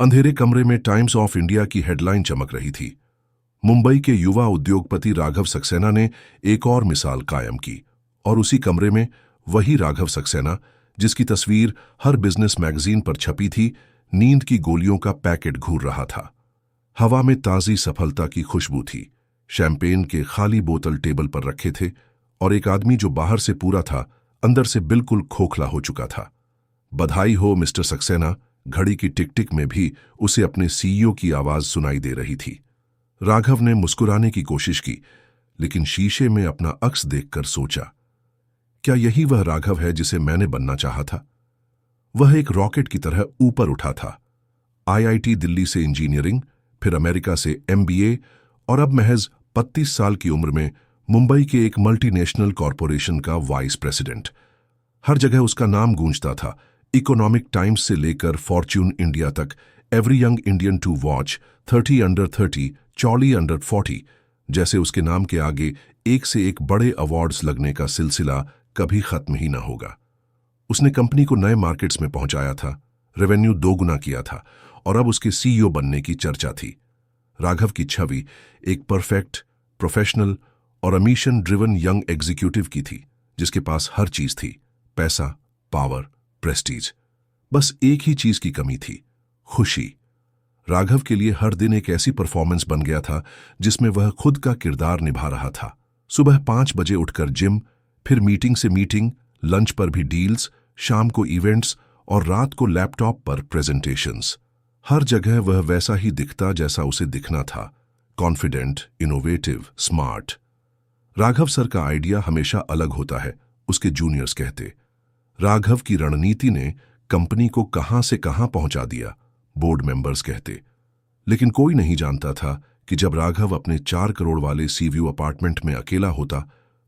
अंधेरे कमरे में टाइम्स ऑफ इंडिया की हेडलाइन चमक रही थी। मुंबई के युवा उद्योगपति राघव सक्सेना ने एक और मिसाल कायम की, और उसी कमरे में वही राघव सक्सेना जिसकी तस्वीर हर बिजनेस मैगजीन पर छपी थी, नींद की गोलियों का पैकेट घूर रहा था। हवा में ताजी सफलता की खुशबू थी। शैंपेन के खाली बोतल टेबल पर रखे थे, और एक आदमी जो बाहर से पूरा था, अंदर से बिल्कुल खोखला हो चुका था। बधाई हो मिस्टर सक्सेना, घड़ी की टिक टिक में भी उसे अपने सीईओ की आवाज सुनाई दे रही थी। राघव ने मुस्कुराने की कोशिश की, लेकिन शीशे में अपना अक्स देखकर सोचा, क्या यही वह राघव है जिसे मैंने बनना चाहा था? वह एक रॉकेट की तरह ऊपर उठा था। आईआईटी दिल्ली से इंजीनियरिंग, फिर अमेरिका से एमबीए, और अब महज 32 साल की उम्र में मुंबई के एक मल्टीनेशनल कॉरपोरेशन का वाइस प्रेसिडेंट। हर जगह उसका नाम गूंजता था। इकोनॉमिक टाइम्स से लेकर फॉर्च्यून इंडिया तक, every young Indian to watch, 30 under 30, चौली अंडर 40, जैसे उसके नाम के आगे एक से एक बड़े अवार्ड्स लगने का सिलसिला कभी खत्म ही न होगा। उसने कंपनी को नए मार्केट्स में पहुंचाया था, रेवेन्यू दोगुना किया था, और अब उसके सीईओ बनने की चर्चा थी। राघव की छवि एक परफेक्ट, प्रोफेशनल और अमीशन ड्रिवन यंग एग्जीक्यूटिव की थी, जिसके पास हर चीज थी, पैसा, पावर, प्रेस्टीज। बस एक ही चीज की कमी थी, खुशी। राघव के लिए हर दिन एक ऐसी परफॉर्मेंस बन गया था जिसमें वह खुद का किरदार निभा रहा था। सुबह 5 बजे उठकर जिम, फिर मीटिंग से मीटिंग, लंच पर भी डील्स, शाम को इवेंट्स और रात को लैपटॉप पर प्रेजेंटेशंस। हर जगह वह वैसा ही दिखता जैसा उसे दिखना था, confident, innovative, smart. Raghav sir का आइडिया हमेशा अलग होता है, उसके जूनियर्स कहते। राघव की रणनीति ने कंपनी को कहां से कहां पहुंचा दिया, बोर्ड मेंबर्स कहते। लेकिन कोई नहीं जानता था कि जब राघव अपने 4 करोड़ वाले सीव्यू अपार्टमेंट में अकेला होता,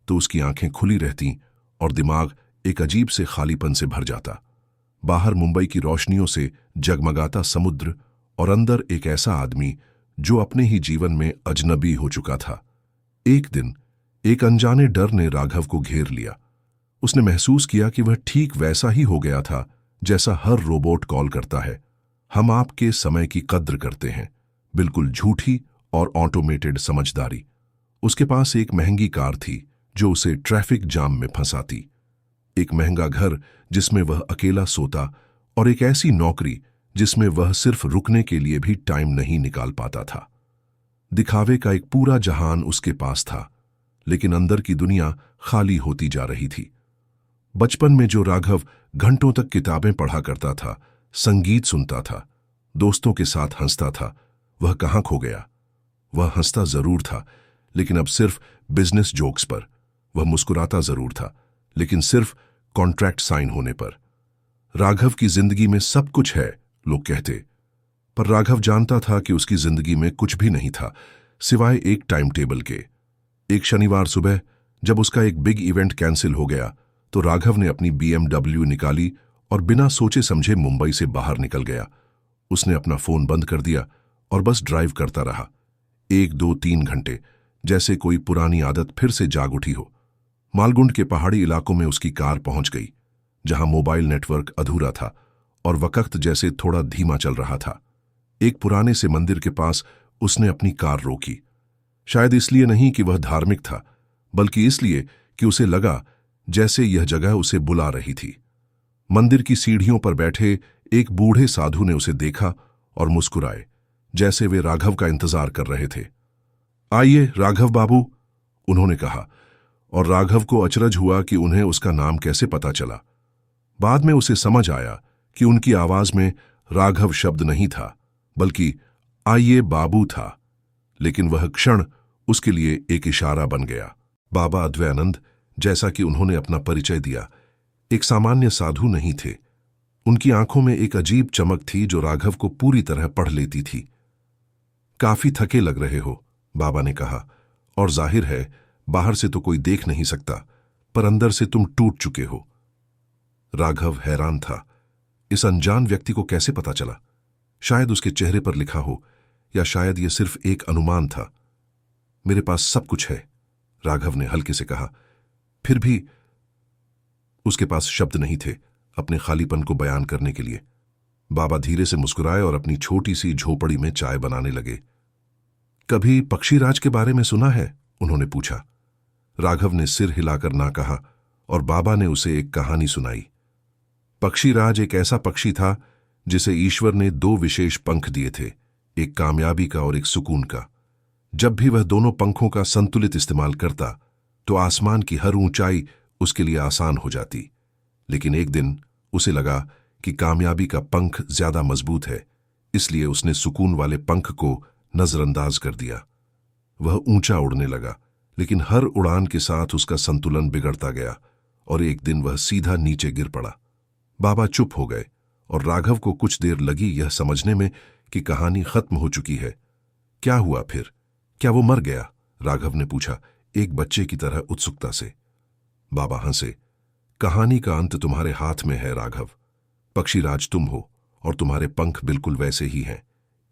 तो उसकी आंखें खुली रहती और दिमाग एक अजीब से खालीपन से भर जाता। बाहर मुंबई की रोशनियों से जगमगाता समुद्र, और अंदर एक ऐसा आदमी जो अपने ही जीवन में अजनबी हो चुका था। एक दिन एक अनजाने डर ने राघव को घेर लिया। उसने महसूस किया कि वह ठीक वैसा ही हो गया था जैसा हर रोबोट कॉल करता है, हम आपके समय की कद्र करते हैं। बिल्कुल झूठी और ऑटोमेटेड समझदारी। उसके पास एक महंगी कार थी जो उसे ट्रैफिक जाम में फंसाती, एक महंगा घर जिसमें वह अकेला सोता, और एक ऐसी नौकरी जिसमें वह सिर्फ रुकने के लिए भी टाइम नहीं निकाल पाता था। दिखावे का एक पूरा जहान उसके पास था, लेकिन अंदर की दुनिया खाली होती जा रही थी। बचपन में जो राघव घंटों तक किताबें पढ़ा करता था, संगीत सुनता था, दोस्तों के साथ हंसता था, वह कहां खो गया? वह हंसता जरूर था, लेकिन अब सिर्फ बिजनेस जोक्स पर। वह मुस्कुराता जरूर था, लेकिन सिर्फ कॉन्ट्रैक्ट साइन होने पर। राघव की जिंदगी में सब कुछ है, लोग कहते, पर राघव जानता था कि उसकी जिंदगी में कुछ भी नहीं था, सिवाय एक टाइम टेबल के। एक शनिवार सुबह जब उसका एक बिग इवेंट कैंसिल हो गया, तो राघव ने अपनी BMW निकाली और बिना सोचे समझे मुंबई से बाहर निकल गया। उसने अपना फोन बंद कर दिया और बस ड्राइव करता रहा। 1, 2, 3 घंटे, जैसे कोई पुरानी आदत फिर से जाग उठी हो। मालगुंड के पहाड़ी इलाकों में उसकी कार पहुंच गई, जहां मोबाइल नेटवर्क अधूरा था और वक्त जैसे थोड़ा धीमा चल रहा था। एक पुराने से मंदिर के पास उसने अपनी कार रोकी। शायद इसलिए नहीं कि वह धार्मिक था, बल्कि इसलिए कि उसे लगा जैसे यह जगह उसे बुला रही थी। मंदिर की सीढ़ियों पर बैठे एक बूढ़े साधु ने उसे देखा और मुस्कुराए, जैसे वे राघव का इंतजार कर रहे थे। आइए राघव बाबू, उन्होंने कहा, और राघव को अचरज हुआ कि उन्हें उसका नाम कैसे पता चला। बाद में उसे समझ आया कि उनकी आवाज में राघव शब्द नहीं था, बल्कि आइए बाबू था। लेकिन वह क्षण उसके लिए एक इशारा बन गया। बाबा अद्वैयानंद, जैसा कि उन्होंने अपना परिचय दिया, एक सामान्य साधु नहीं थे। उनकी आंखों में एक अजीब चमक थी जो राघव को पूरी तरह पढ़ लेती थी। काफी थके लग रहे हो, बाबा ने कहा, और जाहिर है बाहर से तो कोई देख नहीं सकता, पर अंदर से तुम टूट चुके हो। राघव हैरान था, इस अनजान व्यक्ति को कैसे पता चला? शायद उसके चेहरे पर लिखा हो, या शायद यह सिर्फ एक अनुमान था। मेरे पास सब कुछ है, राघव ने हल्के से कहा। फिर भी उसके पास शब्द नहीं थे अपने खालीपन को बयान करने के लिए। बाबा धीरे से मुस्कुराए और अपनी छोटी सी झोपड़ी में चाय बनाने लगे। कभी पक्षीराज के बारे में सुना है? उन्होंने पूछा। राघव ने सिर हिलाकर ना कहा और बाबा ने उसे एक कहानी सुनाई। पक्षीराज एक ऐसा पक्षी था जिसे ईश्वर ने दो विशेष पंख दिए थे, एक कामयाबी का और एक सुकून का। जब भी वह दोनों पंखों का संतुलित इस्तेमाल करता तो आसमान की हर ऊंचाई उसके लिए आसान हो जाती। लेकिन एक दिन उसे लगा कि कामयाबी का पंख ज्यादा मजबूत है, इसलिए उसने सुकून वाले पंख को नजरअंदाज कर दिया। वह ऊंचा उड़ने लगा, लेकिन हर उड़ान के साथ उसका संतुलन बिगड़ता गया और एक दिन वह सीधा नीचे गिर पड़ा। बाबा चुप हो गए और राघव को कुछ देर लगी यह समझने में कि कहानी खत्म हो चुकी है। क्या हुआ फिर? क्या वो मर गया? राघव ने पूछा, एक बच्चे की तरह उत्सुकता से। बाबा हंसे। कहानी का अंत तुम्हारे हाथ में है राघव। पक्षीराज तुम हो और तुम्हारे पंख बिल्कुल वैसे ही हैं,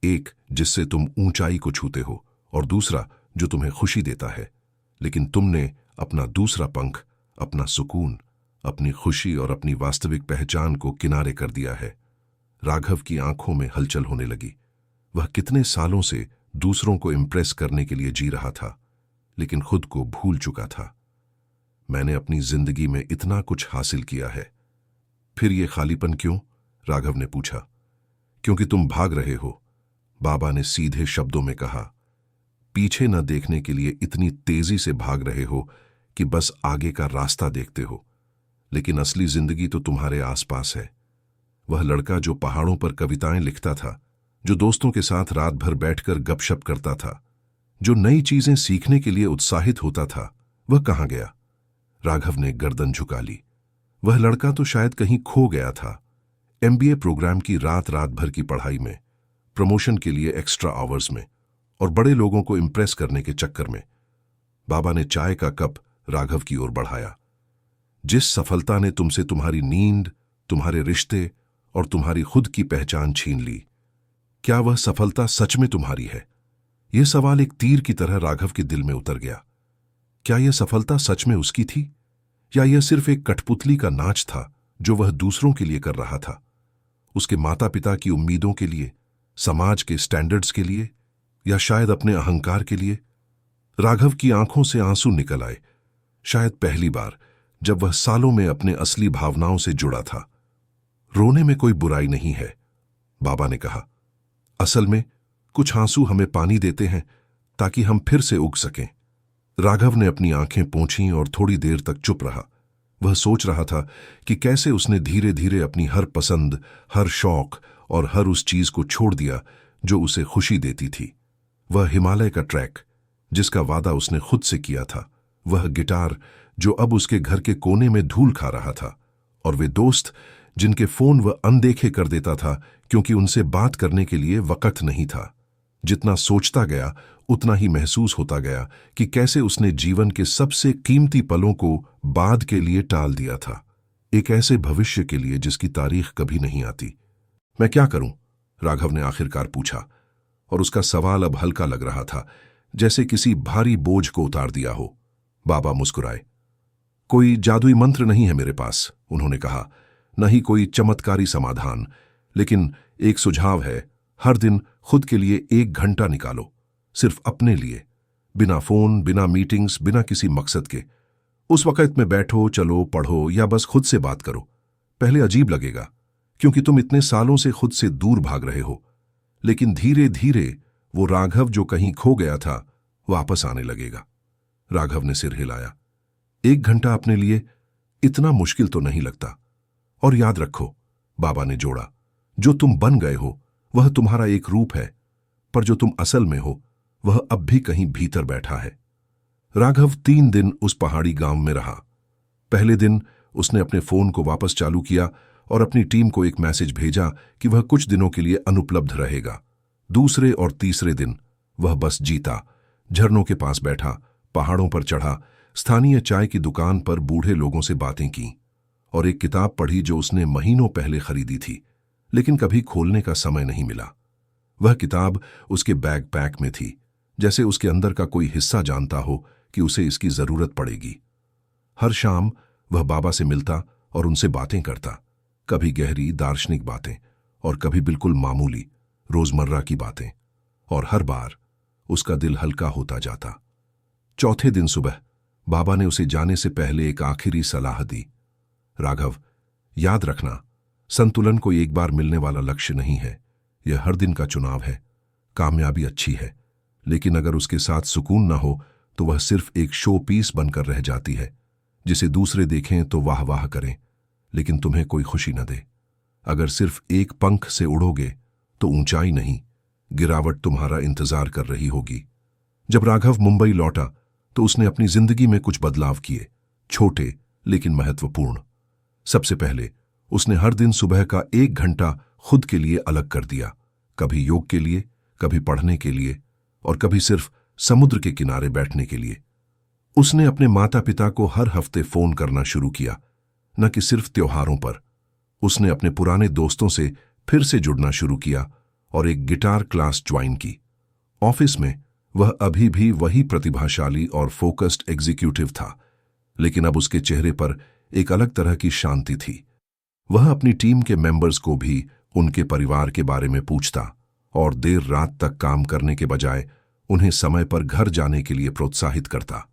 एक जिससे तुम ऊंचाई को छूते हो और दूसरा जो तुम्हें खुशी देता है। लेकिन तुमने अपना दूसरा पंख, अपना सुकून, अपनी खुशी और अपनी वास्तविक पहचान को किनारे कर दिया है। राघव की आंखों में हलचल होने लगी। वह कितने सालों से दूसरों को इम्प्रेस करने के लिए जी रहा था, लेकिन खुद को भूल चुका था। मैंने अपनी जिंदगी में इतना कुछ हासिल किया है, फिर ये खालीपन क्यों? राघव ने पूछा। क्योंकि तुम भाग रहे हो, बाबा ने सीधे शब्दों में कहा। पीछे न देखने के लिए इतनी तेजी से भाग रहे हो कि बस आगे का रास्ता देखते हो। लेकिन असली जिंदगी तो तुम्हारे आसपास है। वह लड़का जो पहाड़ों पर कविताएं लिखता था, जो दोस्तों के साथ रात भर बैठकर गपशप करता था, जो नई चीजें सीखने के लिए उत्साहित होता था, वह कहाँ गया? राघव ने गर्दन झुका ली। वह लड़का तो शायद कहीं खो गया था, एमबीए प्रोग्राम की रात रात भर की पढ़ाई में, प्रमोशन के लिए एक्स्ट्रा आवर्स में और बड़े लोगों को इम्प्रेस करने के चक्कर में। बाबा ने चाय का कप राघव की ओर बढ़ाया। जिस सफलता ने तुमसे तुम्हारी नींद, तुम्हारे रिश्ते और तुम्हारी खुद की पहचान छीन ली, क्या वह सफलता सच में तुम्हारी है? यह सवाल एक तीर की तरह राघव के दिल में उतर गया। क्या यह सफलता सच में उसकी थी, या यह सिर्फ एक कठपुतली का नाच था जो वह दूसरों के लिए कर रहा था? उसके माता पिता की उम्मीदों के लिए, समाज के स्टैंडर्ड्स के लिए, या शायद अपने अहंकार के लिए? राघव की आंखों से आंसू निकल आए, शायद पहली बार जब वह सालों में अपने असली भावनाओं से जुड़ा था। रोने में कोई बुराई नहीं है, बाबा ने कहा। असल में कुछ आंसू हमें पानी देते हैं ताकि हम फिर से उग सकें। राघव ने अपनी आंखें पोंछीं और थोड़ी देर तक चुप रहा। वह सोच रहा था कि कैसे उसने धीरे धीरे अपनी हर पसंद, हर शौक और हर उस चीज को छोड़ दिया जो उसे खुशी देती थी। वह हिमालय का ट्रैक जिसका वादा उसने खुद से किया था, वह गिटार जो अब उसके घर के कोने में धूल खा रहा था, और वे दोस्त जिनके फोन वह अनदेखे कर देता था क्योंकि उनसे बात करने के लिए वक्त नहीं था। जितना सोचता गया उतना ही महसूस होता गया कि कैसे उसने जीवन के सबसे कीमती पलों को बाद के लिए टाल दिया था, एक ऐसे भविष्य के लिए जिसकी तारीख कभी नहीं आती। मैं क्या करूं? राघव ने आखिरकार पूछा, और उसका सवाल अब हल्का लग रहा था, जैसे किसी भारी बोझ को उतार दिया हो। बाबा मुस्कुराए। कोई जादुई मंत्र नहीं है मेरे पास, उन्होंने कहा, न ही कोई चमत्कारी समाधान, लेकिन एक सुझाव है। हर दिन खुद के लिए 1 घंटा निकालो, सिर्फ अपने लिए, बिना फोन, बिना मीटिंग्स, बिना किसी मकसद के। उस वक्त में बैठो, चलो, पढ़ो या बस खुद से बात करो। पहले अजीब लगेगा क्योंकि तुम इतने सालों से खुद से दूर भाग रहे हो, लेकिन धीरे धीरे वो राघव जो कहीं खो गया था वापस आने लगेगा। राघव ने सिर हिलाया। 1 घंटा अपने लिए इतना मुश्किल तो नहीं लगता। और याद रखो, बाबा ने जोड़ा, जो तुम बन गए हो वह तुम्हारा एक रूप है, पर जो तुम असल में हो वह अब भी कहीं भीतर बैठा है। राघव 3 दिन उस पहाड़ी गांव में रहा। पहले दिन उसने अपने फोन को वापस चालू किया और अपनी टीम को एक मैसेज भेजा कि वह कुछ दिनों के लिए अनुपलब्ध रहेगा। दूसरे और तीसरे दिन वह बस जीता, झरनों के पास बैठा, पहाड़ों पर चढ़ा, स्थानीय चाय की दुकान पर बूढ़े लोगों से बातें की और एक किताब पढ़ी जो उसने महीनों पहले खरीदी थी, लेकिन कभी खोलने का समय नहीं मिला। वह किताब उसके बैकपैक में थी, जैसे उसके अंदर का कोई हिस्सा जानता हो कि उसे इसकी जरूरत पड़ेगी। हर शाम वह बाबा से मिलता और उनसे बातें करता, कभी गहरी दार्शनिक बातें और कभी बिल्कुल मामूली रोजमर्रा की बातें, और हर बार उसका दिल हल्का होता जाता। चौथे दिन सुबह बाबा ने उसे जाने से पहले एक आखिरी सलाह दी। राघव, याद रखना, संतुलन कोई एक बार मिलने वाला लक्ष्य नहीं है, यह हर दिन का चुनाव है। कामयाबी अच्छी है, लेकिन अगर उसके साथ सुकून ना हो तो वह सिर्फ एक शो पीस बनकर रह जाती है, जिसे दूसरे देखें तो वाह वाह करें, लेकिन तुम्हें कोई खुशी न दे। अगर सिर्फ एक पंख से उड़ोगे तो ऊंचाई नहीं, गिरावट तुम्हारा इंतजार कर रही होगी। जब राघव मुंबई लौटा तो उसने अपनी जिंदगी में कुछ बदलाव किए, छोटे लेकिन महत्वपूर्ण। सबसे पहले उसने हर दिन सुबह का 1 घंटा खुद के लिए अलग कर दिया, कभी योग के लिए, कभी पढ़ने के लिए और कभी सिर्फ समुद्र के किनारे बैठने के लिए। उसने अपने माता पिता को हर हफ्ते फोन करना शुरू किया, न कि सिर्फ त्योहारों पर। उसने अपने पुराने दोस्तों से फिर से जुड़ना शुरू किया और एक गिटार क्लास ज्वाइन की। ऑफिस में वह अभी भी वही प्रतिभाशाली और फोकस्ड एग्जीक्यूटिव था, लेकिन अब उसके चेहरे पर एक अलग तरह की शांति थी। वह अपनी टीम के मेंबर्स को भी उनके परिवार के बारे में पूछता और देर रात तक काम करने के बजाय उन्हें समय पर घर जाने के लिए प्रोत्साहित करता।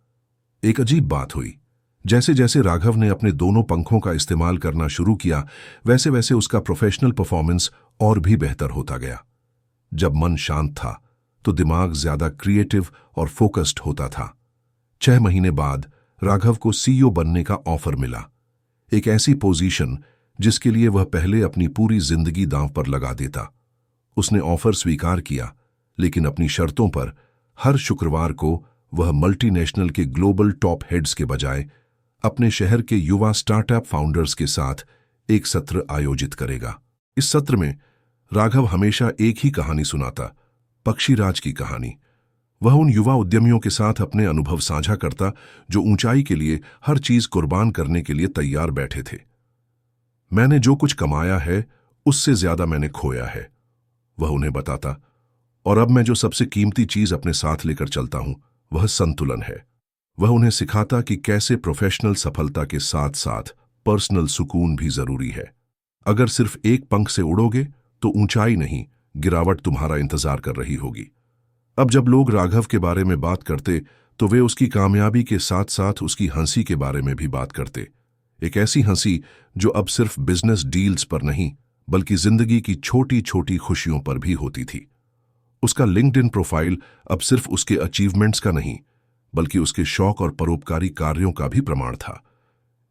एक अजीब बात हुई, जैसे जैसे राघव ने अपने दोनों पंखों का इस्तेमाल करना शुरू किया, वैसे वैसे उसका प्रोफेशनल परफॉर्मेंस और भी बेहतर होता गया। जब मन शांत था तो दिमाग ज्यादा क्रिएटिव और फोकस्ड होता था। 6 महीने बाद राघव को सीईओ बनने का ऑफर मिला, एक ऐसी पोजीशन जिसके लिए वह पहले अपनी पूरी जिंदगी दांव पर लगा देता। उसने ऑफर स्वीकार किया, लेकिन अपनी शर्तों पर। हर शुक्रवार को वह मल्टीनेशनल के ग्लोबल टॉप हेड्स के बजाय अपने शहर के युवा स्टार्टअप फाउंडर्स के साथ एक सत्र आयोजित करेगा। इस सत्र में राघव हमेशा एक ही कहानी सुनाता, पक्षीराज की कहानी। वह उन युवा उद्यमियों के साथ अपने अनुभव साझा करता जो ऊंचाई के लिए हर चीज कुर्बान करने के लिए तैयार बैठे थे। मैंने जो कुछ कमाया है उससे ज्यादा मैंने खोया है, वह उन्हें बताता, और अब मैं जो सबसे कीमती चीज अपने साथ लेकर चलता हूं वह संतुलन है। वह उन्हें सिखाता कि कैसे प्रोफेशनल सफलता के साथ साथ पर्सनल सुकून भी जरूरी है। अगर सिर्फ एक पंख से उड़ोगे तो ऊंचाई नहीं, गिरावट तुम्हारा इंतजार कर रही होगी। अब जब लोग राघव के बारे में बात करते तो वे उसकी कामयाबी के साथ साथ उसकी हंसी के बारे में भी बात करते। एक ऐसी हंसी जो अब सिर्फ बिजनेस डील्स पर नहीं, बल्कि जिंदगी की छोटी छोटी खुशियों पर भी होती थी। उसका लिंक्डइन प्रोफाइल अब सिर्फ उसके अचीवमेंट्स का नहीं, बल्कि उसके शौक और परोपकारी कार्यों का भी प्रमाण था।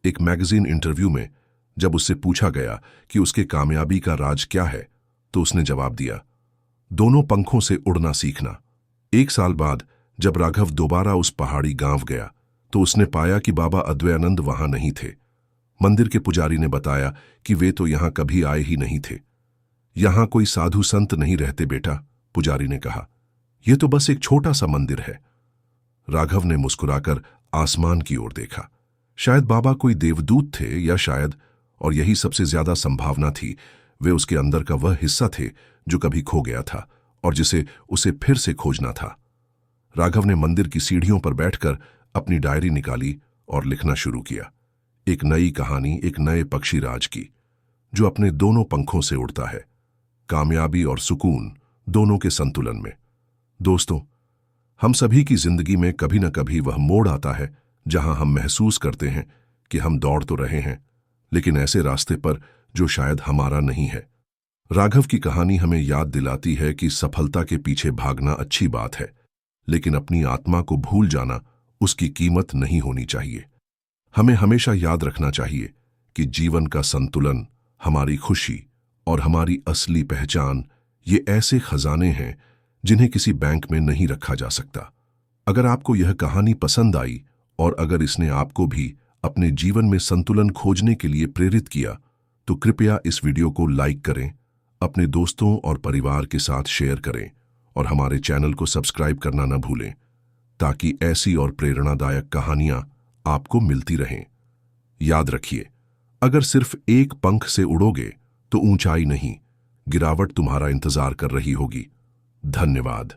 एक मैगजीन इंटरव्यू में जब उससे पूछा गया कि उसके कामयाबी का राज क्या है, तो उसने जवाब दिया, दोनों पंखों से उड़ना सीखना। 1 साल बाद जब राघव दोबारा उस पहाड़ी गांव गया तो उसने पाया कि बाबा अद्वैयानंद वहां नहीं थे। मंदिर के पुजारी ने बताया कि वे तो यहां कभी आए ही नहीं थे। यहां कोई साधु संत नहीं रहते बेटा, पुजारी ने कहा, यह तो बस एक छोटा सा मंदिर है। राघव ने मुस्कुराकर आसमान की ओर देखा। शायद बाबा कोई देवदूत थे, या शायद, और यही सबसे ज्यादा संभावना थी, वे उसके अंदर का वह हिस्सा थे जो कभी खो गया था और जिसे उसे फिर से खोजना था। राघव ने मंदिर की सीढ़ियों पर बैठकर अपनी डायरी निकाली और लिखना शुरू किया, एक नई कहानी एक नए पक्षीराज की, जो अपने दोनों पंखों से उड़ता है, कामयाबी और सुकून दोनों के संतुलन में। दोस्तों, हम सभी की जिंदगी में कभी न कभी वह मोड़ आता है जहां हम महसूस करते हैं कि हम दौड़ तो रहे हैं, लेकिन ऐसे रास्ते पर जो शायद हमारा नहीं है। राघव की कहानी हमें याद दिलाती है कि सफलता के पीछे भागना अच्छी बात है, लेकिन अपनी आत्मा को भूल जाना उसकी कीमत नहीं होनी चाहिए। हमें हमेशा याद रखना चाहिए कि जीवन का संतुलन, हमारी खुशी और हमारी असली पहचान ये ऐसे खजाने हैं जिन्हें किसी बैंक में नहीं रखा जा सकता। अगर आपको यह कहानी पसंद आई और अगर इसने आपको भी अपने जीवन में संतुलन खोजने के लिए प्रेरित किया, तो कृपया इस वीडियो को लाइक करें, अपने दोस्तों और परिवार के साथ शेयर करें और हमारे चैनल को सब्सक्राइब करना न भूलें, ताकि ऐसी और प्रेरणादायक कहानियां आपको मिलती रहें। याद रखिए, अगर सिर्फ एक पंख से उड़ोगे तो ऊंचाई नहीं, गिरावट तुम्हारा इंतजार कर रही होगी। धन्यवाद।